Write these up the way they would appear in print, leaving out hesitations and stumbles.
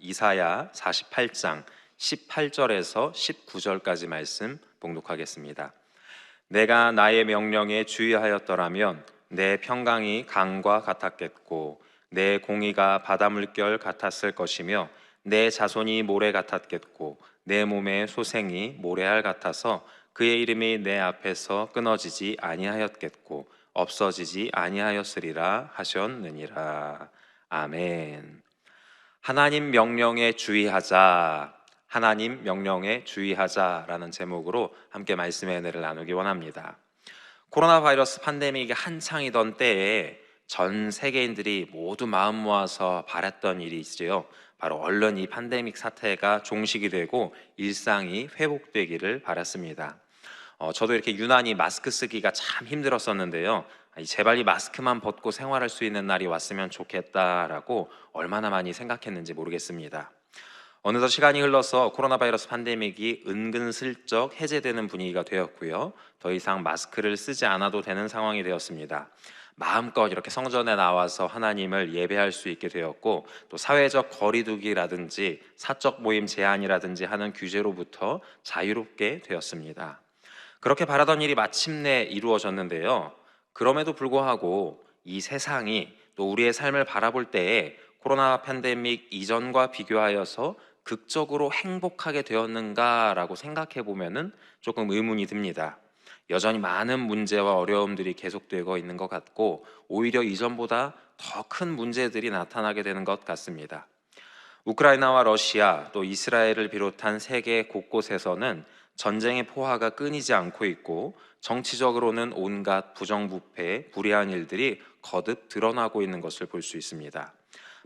이사야 48장 18절에서 19절까지 말씀 봉독하겠습니다. 내가 나의 명령에 주의하였더라면 내 평강이 강과 같았겠고 내 공의가 바다 물결 같았을 것이며 내 자손이 모래 같았겠고 내 몸의 소생이 모래알 같아서 그의 이름이 내 앞에서 끊어지지 아니하였겠고 없어지지 아니하였으리라 하셨느니라. 아멘. 하나님 명령에 주의하자, 하나님 명령에 주의하자라는 제목으로 함께 말씀의 은혜를 나누기 원합니다. 코로나 바이러스 팬데믹이 한창이던 때에 전 세계인들이 모두 마음 모아서 바랐던 일이 있지요. 바로 얼른 이 팬데믹 사태가 종식이 되고 일상이 회복되기를 바랐습니다. 저도 이렇게 유난히 마스크 쓰기가 참 힘들었었는데요. 제발 이 마스크만 벗고 생활할 수 있는 날이 왔으면 좋겠다라고 얼마나 많이 생각했는지 모르겠습니다. 어느덧 시간이 흘러서 코로나 바이러스 팬데믹이 은근슬쩍 해제되는 분위기가 되었고요. 더 이상 마스크를 쓰지 않아도 되는 상황이 되었습니다. 마음껏 이렇게 성전에 나와서 하나님을 예배할 수 있게 되었고, 또 사회적 거리두기라든지 사적 모임 제한이라든지 하는 규제로부터 자유롭게 되었습니다. 그렇게 바라던 일이 마침내 이루어졌는데요. 그럼에도 불구하고 이 세상이 또 우리의 삶을 바라볼 때에 코로나 팬데믹 이전과 비교하여서 극적으로 행복하게 되었는가라고 생각해 보면은 조금 의문이 듭니다. 여전히 많은 문제와 어려움들이 계속되고 있는 것 같고, 오히려 이전보다 더 큰 문제들이 나타나게 되는 것 같습니다. 우크라이나와 러시아 또 이스라엘을 비롯한 세계 곳곳에서는 전쟁의 포화가 끊이지 않고 있고, 정치적으로는 온갖 부정부패, 불의한 일들이 거듭 드러나고 있는 것을 볼 수 있습니다.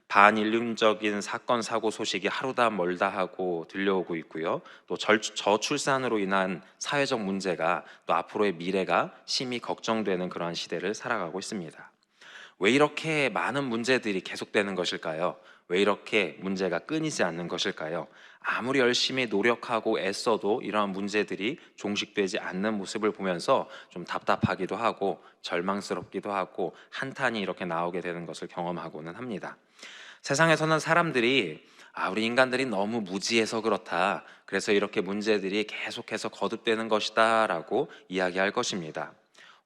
반인륜적인 사건 사고 소식이 하루다 멀다 하고 들려오고 있고요. 또 저출산으로 인한 사회적 문제가 또 앞으로의 미래가 심히 걱정되는 그러한 시대를 살아가고 있습니다. 왜 이렇게 많은 문제들이 계속되는 것일까요? 왜 이렇게 문제가 끊이지 않는 것일까요? 아무리 열심히 노력하고 애써도 이러한 문제들이 종식되지 않는 모습을 보면서 좀 답답하기도 하고 절망스럽기도 하고 한탄이 이렇게 나오게 되는 것을 경험하고는 합니다. 세상에서는 사람들이 우리 인간들이 너무 무지해서 그렇다, 그래서 이렇게 문제들이 계속해서 거듭되는 것이다 라고 이야기할 것입니다.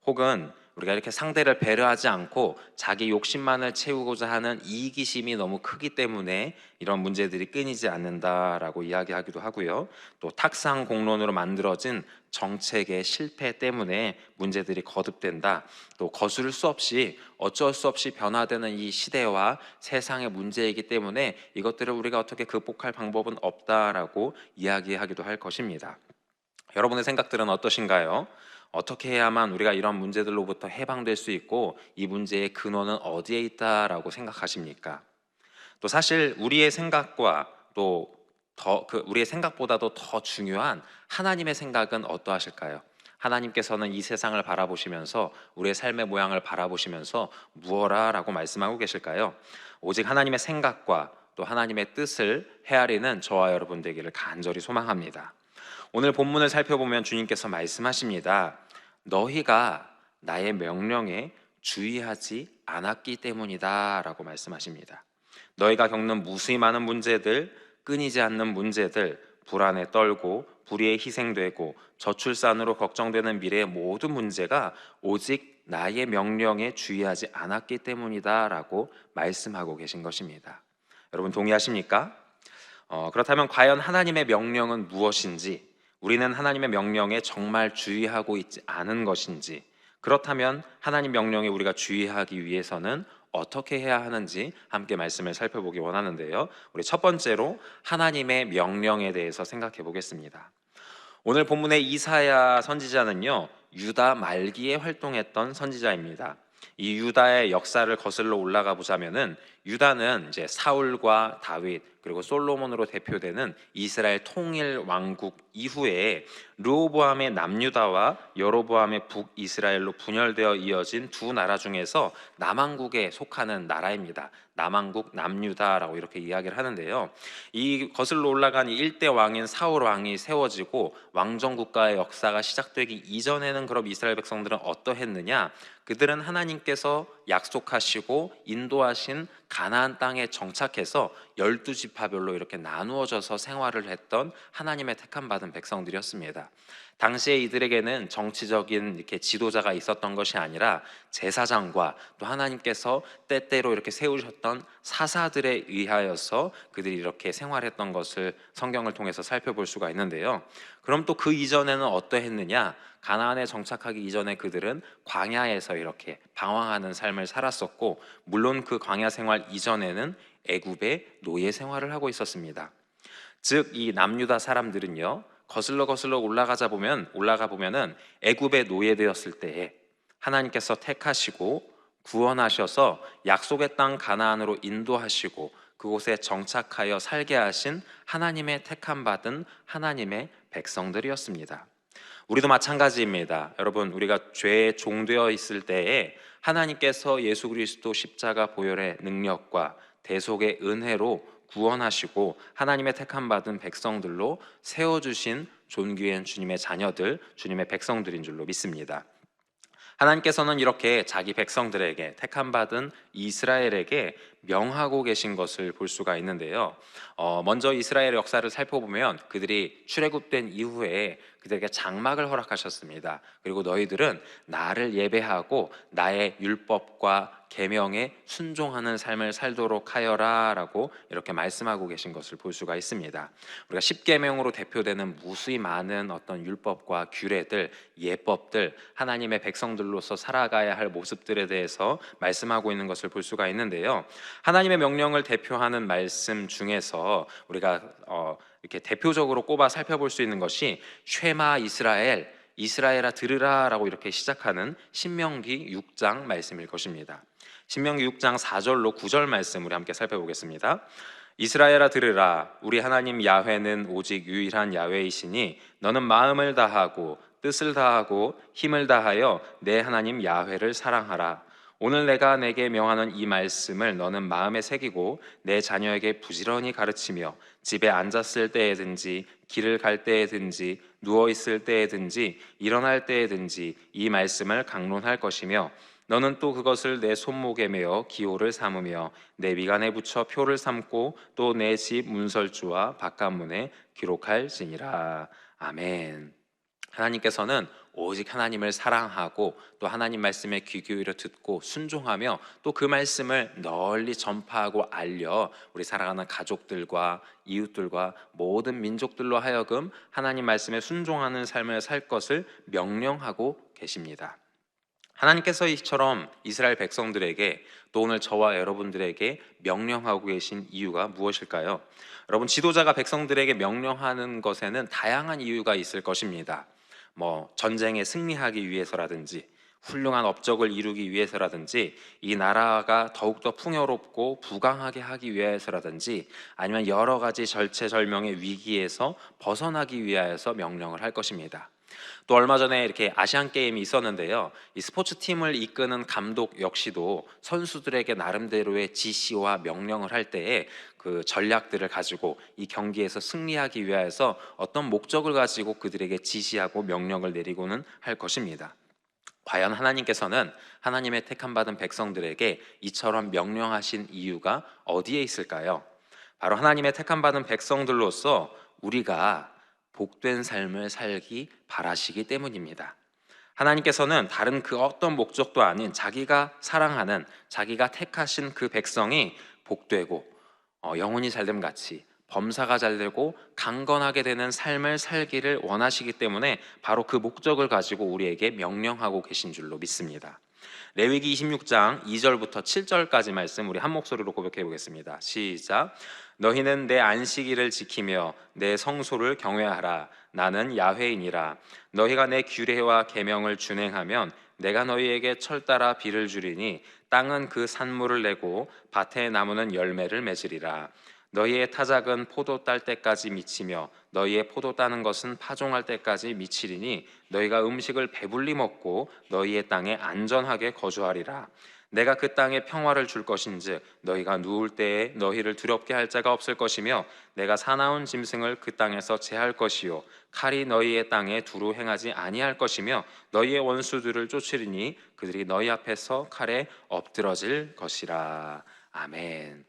혹은 우리가 이렇게 상대를 배려하지 않고 자기 욕심만을 채우고자 하는 이기심이 너무 크기 때문에 이런 문제들이 끊이지 않는다라고 이야기하기도 하고요. 또 탁상 공론으로 만들어진 정책의 실패 때문에 문제들이 거듭된다. 또 거스를 수 없이 어쩔 수 없이 변화되는 이 시대와 세상의 문제이기 때문에 이것들을 우리가 어떻게 극복할 방법은 없다라고 이야기하기도 할 것입니다. 여러분의 생각들은 어떠신가요? 어떻게 해야만 우리가 이런 문제들로부터 해방될 수 있고 이 문제의 근원은 어디에 있다라고 생각하십니까? 또 사실 우리의 생각과 또 우리의 생각보다도 더 중요한 하나님의 생각은 어떠하실까요? 하나님께서는 이 세상을 바라보시면서 우리의 삶의 모양을 바라보시면서 무엇라 라고 말씀하고 계실까요? 오직 하나님의 생각과 또 하나님의 뜻을 헤아리는 저와 여러분 되기를 간절히 소망합니다. 오늘 본문을 살펴보면 주님께서 말씀하십니다. 너희가 나의 명령에 주의하지 않았기 때문이다 라고 말씀하십니다. 너희가 겪는 무수히 많은 문제들, 끊이지 않는 문제들, 불안에 떨고 불의에 희생되고 저출산으로 걱정되는 미래의 모든 문제가 오직 나의 명령에 주의하지 않았기 때문이다 라고 말씀하고 계신 것입니다. 여러분 동의하십니까? 그렇다면 과연 하나님의 명령은 무엇인지, 우리는 하나님의 명령에 정말 주의하고 있지 않은 것인지, 그렇다면 하나님 명령에 우리가 주의하기 위해서는 어떻게 해야 하는지 함께 말씀을 살펴보기 원하는데요. 우리 첫 번째로 하나님의 명령에 대해서 생각해 보겠습니다. 오늘 본문의 이사야 선지자는요, 유다 말기에 활동했던 선지자입니다. 이 유다의 역사를 거슬러 올라가 보자면은 유다는 이제 사울과 다윗 그리고 솔로몬으로 대표되는 이스라엘 통일 왕국 이후에 르호보암의 남유다와 여로보암의 북이스라엘로 분열되어 이어진 두 나라 중에서 남왕국에 속하는 나라입니다. 남왕국 남유다라고 이렇게 이야기를 하는데요. 이 거슬러 올라간 이 일대 왕인 사울 왕이 세워지고 왕정 국가의 역사가 시작되기 이전에는 그럼 이스라엘 백성들은 어떠했느냐? 그들은 하나님께서 약속하시고 인도하신 가나안 땅에 정착해서 12지파별로 이렇게 나누어져서 생활을 했던 하나님의 택함 받은 백성들이었습니다. 당시에 이들에게는 정치적인 이렇게 지도자가 있었던 것이 아니라 제사장과 또 하나님께서 때때로 이렇게 세우셨던 사사들에 의하여서 그들이 이렇게 생활했던 것을 성경을 통해서 살펴볼 수가 있는데요. 그럼 또 그 이전에는 어떠했느냐? 가나안에 정착하기 이전에 그들은 광야에서 이렇게 방황하는 삶을 살았었고, 물론 그 광야 생활 이전에는 애굽의 노예 생활을 하고 있었습니다. 즉 이 남유다 사람들은요, 거슬러 올라가 보면은 애굽의 노예되었을 때에 하나님께서 택하시고 구원하셔서 약속의 땅 가나안으로 인도하시고 그곳에 정착하여 살게 하신 하나님의 택함 받은 하나님의 백성들이었습니다. 우리도 마찬가지입니다. 여러분, 우리가 죄에 종되어 있을 때에 하나님께서 예수 그리스도 십자가 보혈의 능력과 대속의 은혜로 구원하시고 하나님의 택함 받은 백성들로 세워주신 존귀한 주님의 자녀들, 주님의 백성들인 줄로 믿습니다. 하나님께서는 이렇게 자기 백성들에게, 택함 받은 이스라엘에게 명하고 계신 것을 볼 수가 있는데요. 먼저 이스라엘 역사를 살펴보면 그들이 출애굽된 이후에 그들에게 장막을 허락하셨습니다. 그리고 너희들은 나를 예배하고 나의 율법과 계명에 순종하는 삶을 살도록 하여라 라고 이렇게 말씀하고 계신 것을 볼 수가 있습니다. 우리가 십계명으로 대표되는 무수히 많은 어떤 율법과 규례들, 예법들, 하나님의 백성들로서 살아가야 할 모습들에 대해서 말씀하고 있는 것을 볼 수가 있는데요. 하나님의 명령을 대표하는 말씀 중에서 우리가 이렇게 대표적으로 꼽아 살펴볼 수 있는 것이 쉐마 이스라엘, 이스라엘아 들으라 라고 이렇게 시작하는 신명기 6장 말씀일 것입니다. 신명기 6장 4절로 9절 말씀 우리 함께 살펴보겠습니다. 이스라엘아 들으라, 우리 하나님 야훼는 오직 유일한 야훼이시니 너는 마음을 다하고 뜻을 다하고 힘을 다하여 내 하나님 야훼를 사랑하라. 오늘 내가 내게 명하는 이 말씀을 너는 마음에 새기고 내 자녀에게 부지런히 가르치며 집에 앉았을 때에든지 길을 갈 때에든지 누워 있을 때에든지 일어날 때에든지 이 말씀을 강론할 것이며 너는 또 그것을 내 손목에 메어 기호를 삼으며 내 미간에 붙여 표를 삼고 또 내 집 문설주와 바깥문에 기록할지니라. 아멘. 하나님께서는 오직 하나님을 사랑하고 또 하나님 말씀에 귀 기울여 듣고 순종하며 또 그 말씀을 널리 전파하고 알려 우리 사랑하는 가족들과 이웃들과 모든 민족들로 하여금 하나님 말씀에 순종하는 삶을 살 것을 명령하고 계십니다. 하나님께서 이처럼 이스라엘 백성들에게 또 오늘 저와 여러분들에게 명령하고 계신 이유가 무엇일까요? 여러분, 지도자가 백성들에게 명령하는 것에는 다양한 이유가 있을 것입니다. 전쟁에 승리하기 위해서라든지 훌륭한 업적을 이루기 위해서라든지 이 나라가 더욱더 풍요롭고 부강하게 하기 위해서라든지 아니면 여러 가지 절체절명의 위기에서 벗어나기 위하여서 명령을 할 것입니다. 또 얼마 전에 이렇게 아시안 게임이 있었는데요. 이 스포츠 팀을 이끄는 감독 역시도 선수들에게 나름대로의 지시와 명령을 할 때에 그 전략들을 가지고 이 경기에서 승리하기 위하여서 어떤 목적을 가지고 그들에게 지시하고 명령을 내리고는 할 것입니다. 과연 하나님께서는 하나님의 택함 받은 백성들에게 이처럼 명령하신 이유가 어디에 있을까요? 바로 하나님의 택함 받은 백성들로서 우리가 복된 삶을 살기 바라시기 때문입니다. 하나님께서는 다른 그 어떤 목적도 아닌 자기가 사랑하는, 자기가 택하신 그 백성이 복되고 영혼이 잘됨 같이 범사가 잘되고 강건하게 되는 삶을 살기를 원하시기 때문에 바로 그 목적을 가지고 우리에게 명령하고 계신 줄로 믿습니다. 레위기 26장 2절부터 7절까지 말씀 우리 한 목소리로 고백해 보겠습니다. 시작. 너희는 내 안식일을 지키며 내 성소를 경외하라. 나는 야훼이니라. 너희가 내 규례와 계명을 준행하면 내가 너희에게 철따라 비를 주리니 땅은 그 산물을 내고 밭의 나무는 열매를 맺으리라. 너희의 타작은 포도 딸 때까지 미치며 너희의 포도 따는 것은 파종할 때까지 미치리니 너희가 음식을 배불리 먹고 너희의 땅에 안전하게 거주하리라. 내가 그 땅에 평화를 줄 것인즉 너희가 누울 때에 너희를 두렵게 할 자가 없을 것이며 내가 사나운 짐승을 그 땅에서 제할 것이요 칼이 너희의 땅에 두루 행하지 아니할 것이며 너희의 원수들을 쫓으리니 그들이 너희 앞에서 칼에 엎드러질 것이라. 아멘.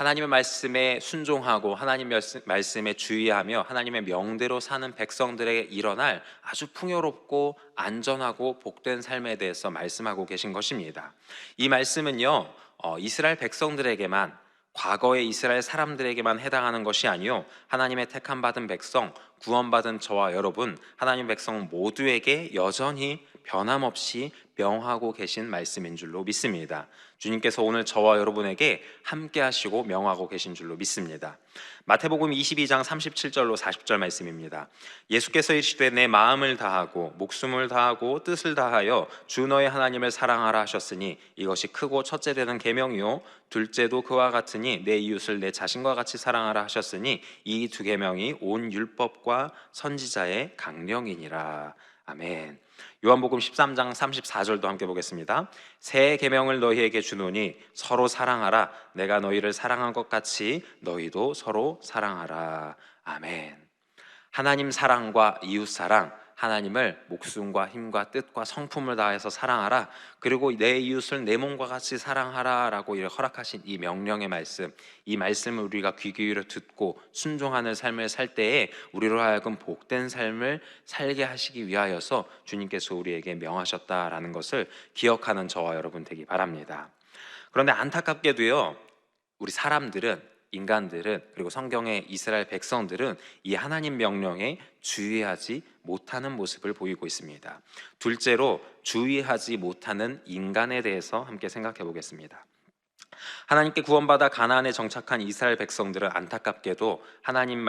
하나님의 말씀에 순종하고 하나님 말씀에 주의하며 하나님의 명대로 사는 백성들에게 일어날 아주 풍요롭고 안전하고 복된 삶에 대해서 말씀하고 계신 것입니다. 이 말씀은요, 이스라엘 백성들에게만, 과거의 이스라엘 사람들에게만 해당하는 것이 아니요 하나님의 택함 받은 백성, 구원받은 저와 여러분, 하나님 백성 모두에게 여전히 변함없이 명하고 계신 말씀인 줄로 믿습니다. 주님께서 오늘 저와 여러분에게 함께 하시고 명하고 계신 줄로 믿습니다. 마태복음 22장 37절로 40절 말씀입니다. 예수께서 이르시되 내 마음을 다하고 목숨을 다하고 뜻을 다하여 주 너의 하나님을 사랑하라 하셨으니 이것이 크고 첫째 되는 계명이요 둘째도 그와 같으니 내 이웃을 내 자신과 같이 사랑하라 하셨으니 이 두 계명이 온 율법과 선지자의 강령이니라. 아멘. 요한복음 13장 34절도 함께 보겠습니다. 새 계명을 너희에게 주노니 서로 사랑하라. 내가 너희를 사랑한 것 같이 너희도 서로 사랑하라. 아멘. 하나님 사랑과 이웃 사랑, 하나님을 목숨과 힘과 뜻과 성품을 다해서 사랑하라. 그리고 내 이웃을 내 몸과 같이 사랑하라 라고 허락하신 이 명령의 말씀, 이 말씀을 우리가 귀 기울여 듣고 순종하는 삶을 살 때에 우리로 하여금 복된 삶을 살게 하시기 위하여서 주님께서 우리에게 명하셨다라는 것을 기억하는 저와 여러분 되기 바랍니다. 그런데 안타깝게도요, 우리 사람들은, 인간들은, 그리고 성경의 이스라엘 백성들은 이 하나님 명령에 주의하지 못하는 모습을 보이고 있습니다. 둘째로 주의하지 못하는 인간에 대해서 함께 생각해 보겠습니다. 하나님께 구원받아 가나안에 정착한 이스라엘 백성들은 안타깝게도 하나님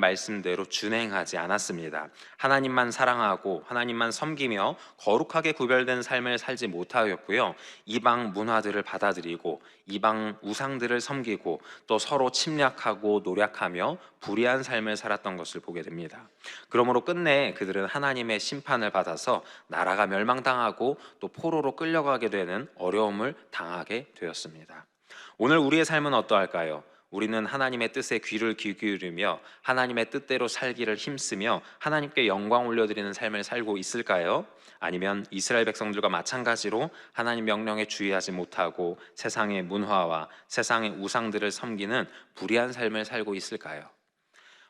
말씀대로 준행하지 않았습니다. 하나님만 사랑하고 하나님만 섬기며 거룩하게 구별된 삶을 살지 못하였고요, 이방 문화들을 받아들이고 이방 우상들을 섬기고 또 서로 침략하고 노략하며 불의한 삶을 살았던 것을 보게 됩니다. 그러므로 끝내 그들은 하나님의 심판을 받아서 나라가 멸망당하고 또 포로로 끌려가게 되는 어려움을 당하게 되었습니다. 오늘 우리의 삶은 어떠할까요? 우리는 하나님의 뜻에 귀를 기울이며 하나님의 뜻대로 살기를 힘쓰며 하나님께 영광 올려드리는 삶을 살고 있을까요? 아니면 이스라엘 백성들과 마찬가지로 하나님 명령에 주의하지 못하고 세상의 문화와 세상의 우상들을 섬기는 불의한 삶을 살고 있을까요?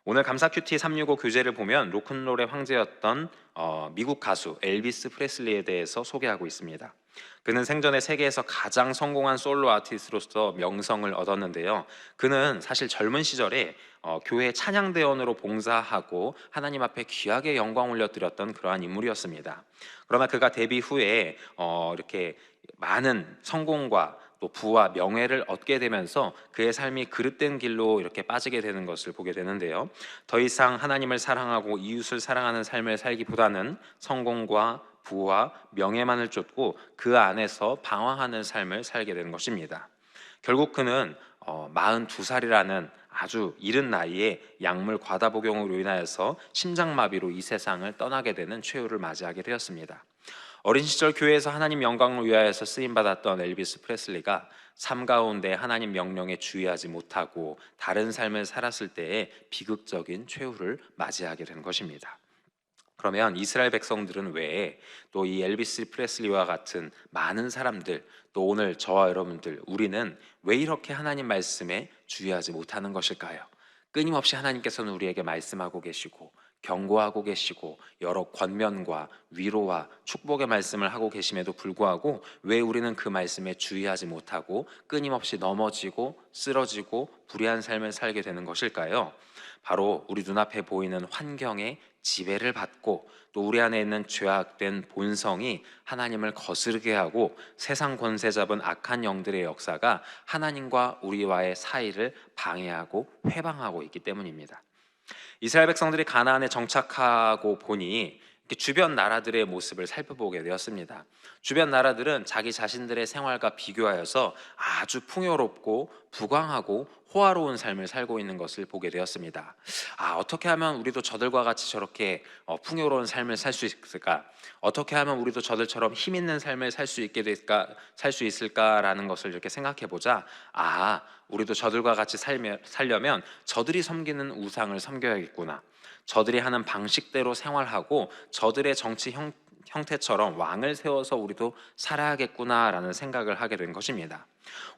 오늘 감사 큐티 365 교재를 보면 로큰롤의 황제였던 미국 가수 엘비스 프레슬리에 대해서 소개하고 있습니다. 그는 생전에 세계에서 가장 성공한 솔로 아티스트로서 명성을 얻었는데요, 그는 사실 젊은 시절에 교회 찬양대원으로 봉사하고 하나님 앞에 귀하게 영광 올려드렸던 그러한 인물이었습니다. 그러나 그가 데뷔 후에 이렇게 많은 성공과 또 부와 명예를 얻게 되면서 그의 삶이 그릇된 길로 이렇게 빠지게 되는 것을 보게 되는데요, 더 이상 하나님을 사랑하고 이웃을 사랑하는 삶을 살기보다는 성공과 부와 명예만을 쫓고 그 안에서 방황하는 삶을 살게 되는 것입니다. 결국 그는 42살이라는 아주 이른 나이에 약물 과다 복용으로 인하여서 심장마비로 이 세상을 떠나게 되는 최후를 맞이하게 되었습니다. 어린 시절 교회에서 하나님 영광을 위하여서 쓰임받았던 엘비스 프레슬리가 삶 가운데 하나님 명령에 주의하지 못하고 다른 삶을 살았을 때에 비극적인 최후를 맞이하게 된 것입니다. 그러면 이스라엘 백성들은 왜 또 이 엘비스 프레슬리와 같은 많은 사람들, 또 오늘 저와 여러분들, 우리는 왜 이렇게 하나님 말씀에 주의하지 못하는 것일까요? 끊임없이 하나님께서는 우리에게 말씀하고 계시고 경고하고 계시고 여러 권면과 위로와 축복의 말씀을 하고 계심에도 불구하고 왜 우리는 그 말씀에 주의하지 못하고 끊임없이 넘어지고 쓰러지고 불의한 삶을 살게 되는 것일까요? 바로 우리 눈앞에 보이는 환경의 지배를 받고 또 우리 안에 있는 죄악된 본성이 하나님을 거스르게 하고 세상 권세 잡은 악한 영들의 역사가 하나님과 우리와의 사이를 방해하고 회방하고 있기 때문입니다. 이스라엘 백성들이 가나안에 정착하고 보니 주변 나라들의 모습을 살펴보게 되었습니다. 주변 나라들은 자기 자신들의 생활과 비교하여서 아주 풍요롭고 부강하고 호화로운 삶을 살고 있는 것을 보게 되었습니다. 어떻게 하면 우리도 저들과 같이 저렇게 풍요로운 삶을 살 수 있을까? 어떻게 하면 우리도 저들처럼 힘 있는 삶을 살 수 있을까라는 것을 이렇게 생각해 보자. 우리도 저들과 같이 살려면 저들이 섬기는 우상을 섬겨야겠구나. 저들이 하는 방식대로 생활하고 저들의 정치 형태처럼 왕을 세워서 우리도 살아야겠구나라는 생각을 하게 된 것입니다.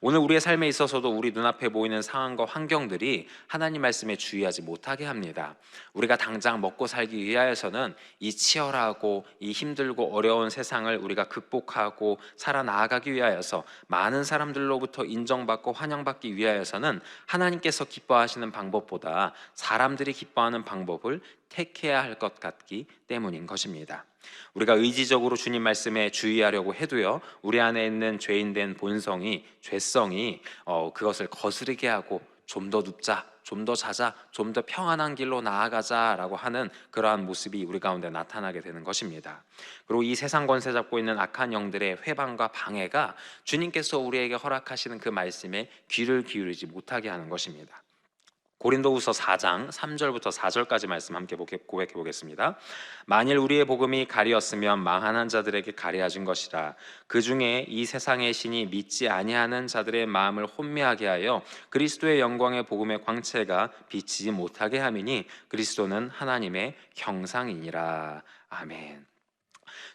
오늘 우리의 삶에 있어서도 우리 눈앞에 보이는 상황과 환경들이 하나님 말씀에 주의하지 못하게 합니다. 우리가 당장 먹고 살기 위하여서는 이 치열하고 이 힘들고 어려운 세상을 우리가 극복하고 살아나가기 위하여서, 많은 사람들로부터 인정받고 환영받기 위하여서는 하나님께서 기뻐하시는 방법보다 사람들이 기뻐하는 방법을 택해야 할 것 같기 때문인 것입니다. 우리가 의지적으로 주님 말씀에 주의하려고 해도요, 우리 안에 있는 죄인된 본성이, 죄성이 그것을 거스르게 하고 좀 더 눕자, 좀 더 자자, 좀 더 평안한 길로 나아가자라고 하는 그러한 모습이 우리 가운데 나타나게 되는 것입니다. 그리고 이 세상 권세 잡고 있는 악한 영들의 회방과 방해가 주님께서 우리에게 허락하시는 그 말씀에 귀를 기울이지 못하게 하는 것입니다. 고린도후서 4장 3절부터 4절까지 말씀 함께 고백해 보겠습니다. 만일 우리의 복음이 가리었으면 망하는 자들에게 가려진 것이라. 그 중에 이 세상의 신이 믿지 아니하는 자들의 마음을 혼미하게 하여 그리스도의 영광의 복음의 광채가 비치지 못하게 함이니 그리스도는 하나님의 형상이니라. 아멘.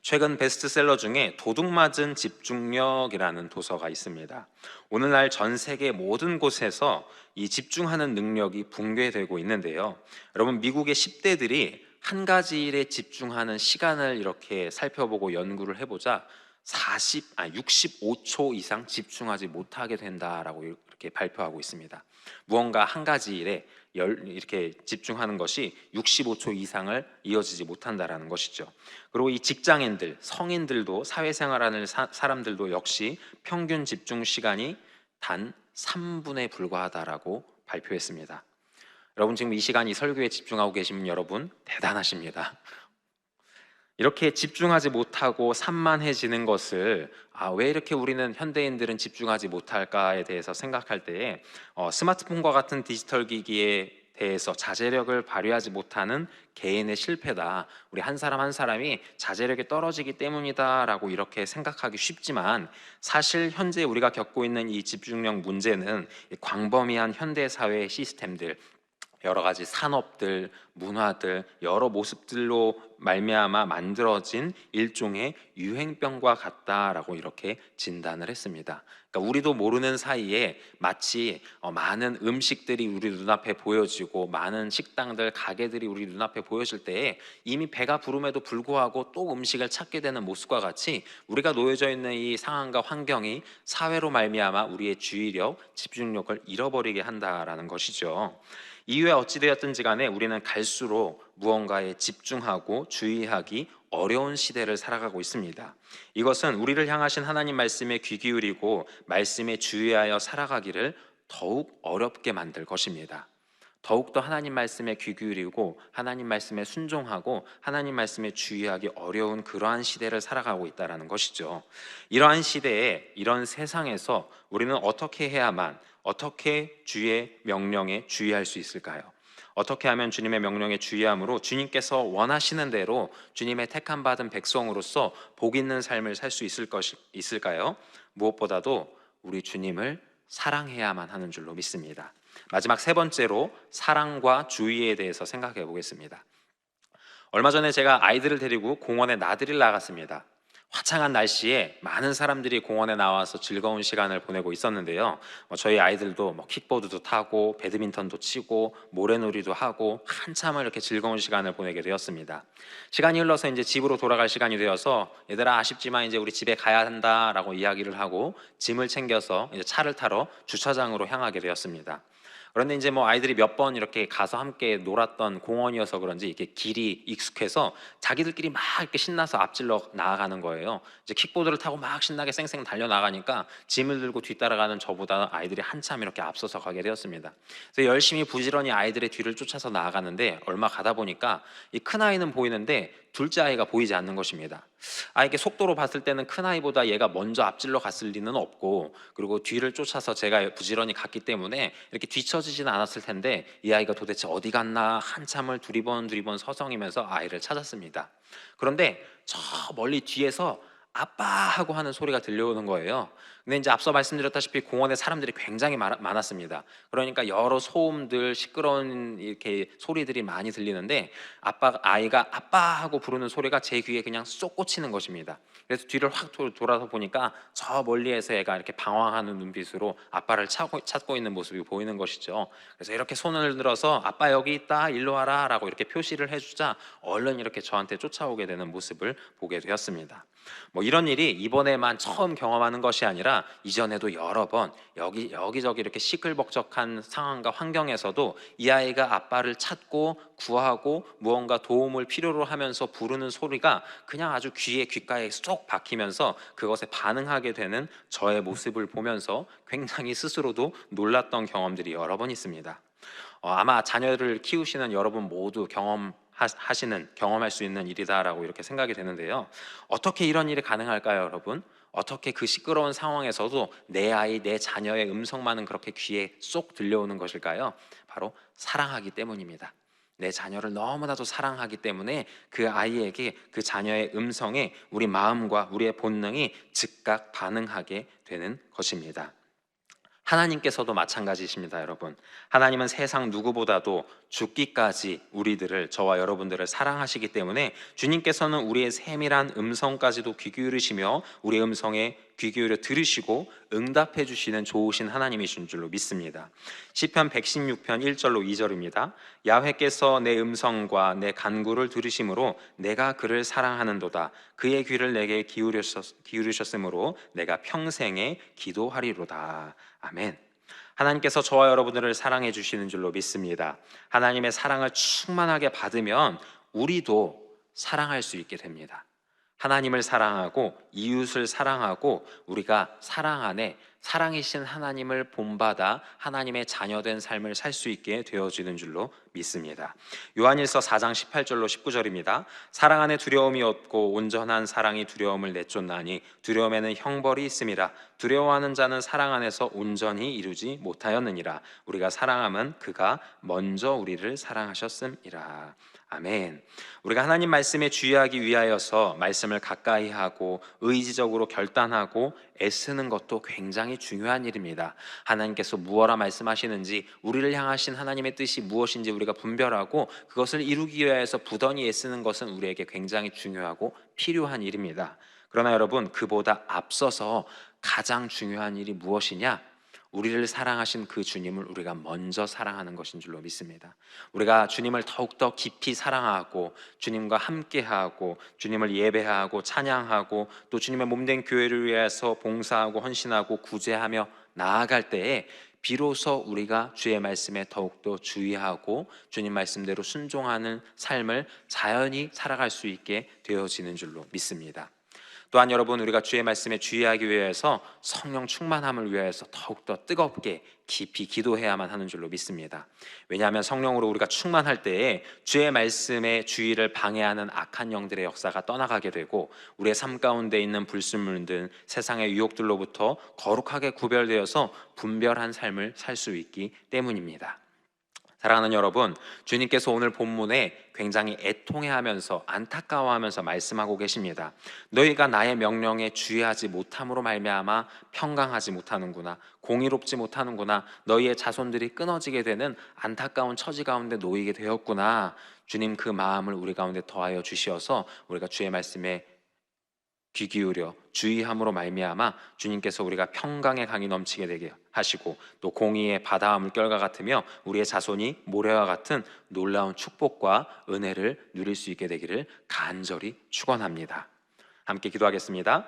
최근 베스트셀러 중에 도둑맞은 집중력이라는 도서가 있습니다. 오늘날 전 세계 모든 곳에서 이 집중하는 능력이 붕괴되고 있는데요. 여러분, 미국의 10대들이 한 가지 일에 집중하는 시간을 이렇게 살펴보고 연구를 해보자 65초 이상 집중하지 못하게 된다라고 이렇게 발표하고 있습니다. 무언가 한 가지 일에 이렇게 집중하는 것이 65초 이상을 이어지지 못한다라는 것이죠. 그리고 이 직장인들, 성인들도, 사회생활하는 사람들도 역시 평균 집중 시간이 단 3분에 불과하다라고 발표했습니다. 여러분, 지금 이 시간 이 설교에 집중하고 계신 여러분 대단하십니다. 이렇게 집중하지 못하고 산만해지는 것을 왜 이렇게 우리는 현대인들은 집중하지 못할까에 대해서 생각할 때에 스마트폰과 같은 디지털 기기에 대해서 자제력을 발휘하지 못하는 개인의 실패다, 우리 한 사람 한 사람이 자제력이 떨어지기 때문이다라고 이렇게 생각하기 쉽지만, 사실 현재 우리가 겪고 있는 이 집중력 문제는 광범위한 현대 사회의 시스템들, 여러 가지 산업들, 문화들, 여러 모습들로 말미암아 만들어진 일종의 유행병과 같다라고 이렇게 진단을 했습니다. 그러니까 우리도 모르는 사이에 마치 많은 음식들이 우리 눈앞에 보여지고 많은 식당들, 가게들이 우리 눈앞에 보여질 때에 이미 배가 부름에도 불구하고 또 음식을 찾게 되는 모습과 같이, 우리가 놓여져 있는 이 상황과 환경이 사회로 말미암아 우리의 주의력, 집중력을 잃어버리게 한다라는 것이죠. 이후에 어찌되었든지 간에 우리는 갈수록 무언가에 집중하고 주의하기 어려운 시대를 살아가고 있습니다. 이것은 우리를 향하신 하나님 말씀에 귀 기울이고 말씀에 주의하여 살아가기를 더욱 어렵게 만들 것입니다. 더욱더 하나님 말씀에 귀 기울이고 하나님 말씀에 순종하고 하나님 말씀에 주의하기 어려운 그러한 시대를 살아가고 있다는 것이죠. 이러한 시대에, 이런 세상에서 우리는 어떻게 해야만, 어떻게 주의 명령에 주의할 수 있을까요? 어떻게 하면 주님의 명령에 주의함으로 주님께서 원하시는 대로 주님의 택함 받은 백성으로서 복 있는 삶을 살 수 있을까요? 무엇보다도 우리 주님을 사랑해야만 하는 줄로 믿습니다. 마지막 세 번째로 사랑과 주의에 대해서 생각해 보겠습니다. 얼마 전에 제가 아이들을 데리고 공원에 나들이를 나갔습니다. 화창한 날씨에 많은 사람들이 공원에 나와서 즐거운 시간을 보내고 있었는데요. 저희 아이들도 킥보드도 타고 배드민턴도 치고 모래놀이도 하고 한참을 이렇게 즐거운 시간을 보내게 되었습니다. 시간이 흘러서 이제 집으로 돌아갈 시간이 되어서, 얘들아 아쉽지만 이제 우리 집에 가야 한다라고 이야기를 하고 짐을 챙겨서 이제 차를 타러 주차장으로 향하게 되었습니다. 그런데 이제 아이들이 몇 번 이렇게 가서 함께 놀았던 공원이어서 그런지 이렇게 길이 익숙해서 자기들끼리 막 이렇게 신나서 앞질러 나아가는 거예요. 이제 킥보드를 타고 막 신나게 쌩쌩 달려 나가니까 짐을 들고 뒤따라가는 저보다 아이들이 한참 이렇게 앞서서 가게 되었습니다. 그래서 열심히 부지런히 아이들의 뒤를 쫓아서 나아가는데, 얼마 가다 보니까 이 큰 아이는 보이는데 둘째 아이가 보이지 않는 것입니다. 이게 속도로 봤을 때는 큰 아이보다 얘가 먼저 앞질러 갔을 리는 없고, 그리고 뒤를 쫓아서 제가 부지런히 갔기 때문에 이렇게 뒤처지지는 않았을 텐데, 이 아이가 도대체 어디 갔나 한참을 두리번 서성이면서 아이를 찾았습니다. 그런데 저 멀리 뒤에서 아빠 하고 하는 소리가 들려오는 거예요. 근데 이제 앞서 말씀드렸다시피 공원에 사람들이 굉장히 많았습니다. 그러니까 여러 소음들, 시끄러운 이렇게 소리들이 많이 들리는데 아이가 아빠 하고 부르는 소리가 제 귀에 그냥 쏙 꽂히는 것입니다. 그래서 뒤를 확 돌아서 보니까 저 멀리에서 애가 이렇게 방황하는 눈빛으로 아빠를 찾고 있는 모습이 보이는 것이죠. 그래서 이렇게 손을 들어서 아빠 여기 있다, 일로 와라 라고 이렇게 표시를 해주자 얼른 이렇게 저한테 쫓아오게 되는 모습을 보게 되었습니다. 뭐 이런 일이 이번에만 처음 경험하는 것이 아니라 이전에도 여러 번 여기저기 이렇게 시끌벅적한 상황과 환경에서도 이 아이가 아빠를 찾고 구하고 무언가 도움을 필요로 하면서 부르는 소리가 그냥 아주 귓가에 쏙 박히면서 그것에 반응하게 되는 저의 모습을 보면서 굉장히 스스로도 놀랐던 경험들이 여러 번 있습니다. 아마 자녀를 키우시는 여러분 모두 경험할 수 있는 일이다라고 이렇게 생각이 되는데요. 어떻게 이런 일이 가능할까요, 여러분? 어떻게 그 시끄러운 상황에서도 내 아이, 내 자녀의 음성만은 그렇게 귀에 쏙 들려오는 것일까요? 바로 사랑하기 때문입니다. 내 자녀를 너무나도 사랑하기 때문에 그 아이에게, 그 자녀의 음성에 우리 마음과 우리의 본능이 즉각 반응하게 되는 것입니다. 하나님께서도 마찬가지십니다, 여러분. 하나님은 세상 누구보다도 죽기까지 저와 여러분들을 사랑하시기 때문에 주님께서는 우리의 세밀한 음성까지도 귀 기울이시며 우리의 음성에 귀 기울여 들으시고 응답해 주시는 좋으신 하나님이신 줄로 믿습니다. 시편 116편 1절로 2절입니다. 야훼께서 내 음성과 내 간구를 들으심으로 내가 그를 사랑하는도다. 그의 귀를 내게 기울이셨으므로 내가 평생에 기도하리로다. 아멘. 하나님께서 저와 여러분들을 사랑해 주시는 줄로 믿습니다. 하나님의 사랑을 충만하게 받으면 우리도 사랑할 수 있게 됩니다. 하나님을 사랑하고 이웃을 사랑하고 우리가 사랑 안에 사랑이신 하나님을 본받아 하나님의 자녀된 삶을 살 수 있게 되어지는 줄로 믿습니다. 요한일서 4장 18절로 19절입니다. 사랑 안에 두려움이 없고 온전한 사랑이 두려움을 내쫓나니 두려움에는 형벌이 있음이라. 두려워하는 자는 사랑 안에서 온전히 이루지 못하였느니라. 우리가 사랑함은 그가 먼저 우리를 사랑하셨음이라. 아멘. 우리가 하나님 말씀에 주의하기 위하여서 말씀을 가까이 하고 의지적으로 결단하고 애쓰는 것도 굉장히 중요한 일입니다. 하나님께서 무엇라 말씀하시는지, 우리를 향하신 하나님의 뜻이 무엇인지 우리가 분별하고 그것을 이루기 위하여서 부단히 애쓰는 것은 우리에게 굉장히 중요하고 필요한 일입니다. 그러나 여러분, 그보다 앞서서 가장 중요한 일이 무엇이냐? 우리를 사랑하신 그 주님을 우리가 먼저 사랑하는 것인 줄로 믿습니다. 우리가 주님을 더욱더 깊이 사랑하고 주님과 함께하고 주님을 예배하고 찬양하고 또 주님의 몸된 교회를 위해서 봉사하고 헌신하고 구제하며 나아갈 때에 비로소 우리가 주의 말씀에 더욱더 주의하고 주님 말씀대로 순종하는 삶을 자연히 살아갈 수 있게 되어지는 줄로 믿습니다. 또한 여러분, 우리가 주의 말씀에 주의하기 위해서 성령 충만함을 위해서 더욱더 뜨겁게 깊이 기도해야만 하는 줄로 믿습니다. 왜냐하면 성령으로 우리가 충만할 때에 주의 말씀의 주의를 방해하는 악한 영들의 역사가 떠나가게 되고 우리의 삶 가운데 있는 불순물들, 세상의 유혹들로부터 거룩하게 구별되어서 분별한 삶을 살 수 있기 때문입니다. 사랑하는 여러분, 주님께서 오늘 본문에 굉장히 애통해하면서 안타까워하면서 말씀하고 계십니다. 너희가 나의 명령에 주의하지 못함으로 말미암아 평강하지 못하는구나, 공의롭지 못하는구나, 너희의 자손들이 끊어지게 되는 안타까운 처지 가운데 놓이게 되었구나. 주님 그 마음을 우리 가운데 더하여 주시어서 우리가 주의 말씀에 귀 기울여 주의함으로 말미암아 주님께서 우리가 평강의 강이 넘치게 되게 하시고 또 공의의 바다와 물결과 같으며 우리의 자손이 모래와 같은 놀라운 축복과 은혜를 누릴 수 있게 되기를 간절히 축원합니다. 함께 기도하겠습니다.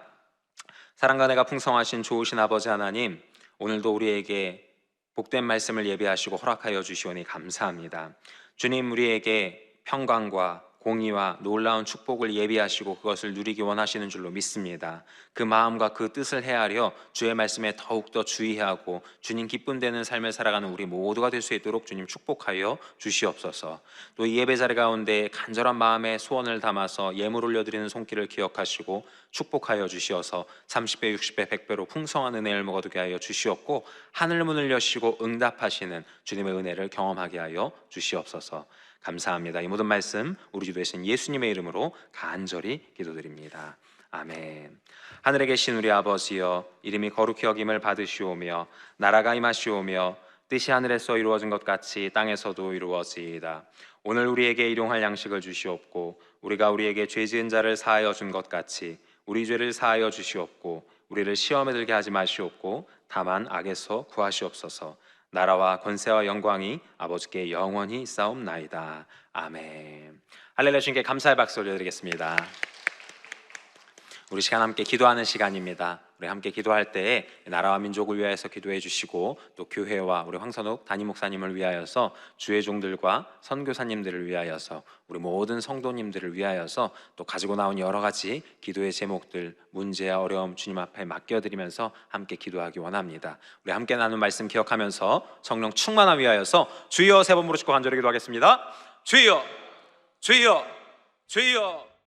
사랑과 은혜가 풍성하신 좋으신 아버지 하나님, 오늘도 우리에게 복된 말씀을 예배하시고 허락하여 주시오니 감사합니다. 주님, 우리에게 평강과 공의와 놀라운 축복을 예비하시고 그것을 누리기 원하시는 줄로 믿습니다. 그 마음과 그 뜻을 헤아려 주의 말씀에 더욱더 주의하고 주님 기쁨 되는 삶을 살아가는 우리 모두가 될 수 있도록 주님 축복하여 주시옵소서. 또 이 예배 자리 가운데 간절한 마음에 소원을 담아서 예물 올려드리는 손길을 기억하시고 축복하여 주시어서 30배, 60배, 100배로 풍성한 은혜를 먹어두게 하여 주시옵고 하늘 문을 여시고 응답하시는 주님의 은혜를 경험하게 하여 주시옵소서. 감사합니다. 이 모든 말씀 우리 주 되신 예수님의 이름으로 간절히 기도드립니다. 아멘. 하늘에 계신 우리 아버지여, 이름이 거룩히 여김을 받으시오며 나라가 임하시오며 뜻이 하늘에서 이루어진 것 같이 땅에서도 이루어지이다. 오늘 우리에게 일용할 양식을 주시옵고 우리가 우리에게 죄 지은 자를 사하여 준 것 같이 우리 죄를 사하여 주시옵고 우리를 시험에 들게 하지 마시옵고 다만 악에서 구하시옵소서. 나라와 권세와 영광이 아버지께 영원히 있사옵나이다. 아멘. 할렐루야. 주님께 감사의 박수 올려드리겠습니다. 우리 시간 함께 기도하는 시간입니다. 우리 함께 기도할 때에 나라와 민족을 위하여서 기도해 주시고 또 교회와 우리 황선욱 담임 목사님을 위하여서 주의 종들과 선교사님들을 위하여서 우리 모든 성도님들을 위하여서 또 가지고 나온 여러 가지 기도의 제목들, 문제와 어려움 주님 앞에 맡겨드리면서 함께 기도하기 원합니다. 우리 함께 나눈 말씀 기억하면서 성령 충만함 위하여서 주여 세 번 부르시고 간절히 기도하겠습니다. 주여, 주여, 주여.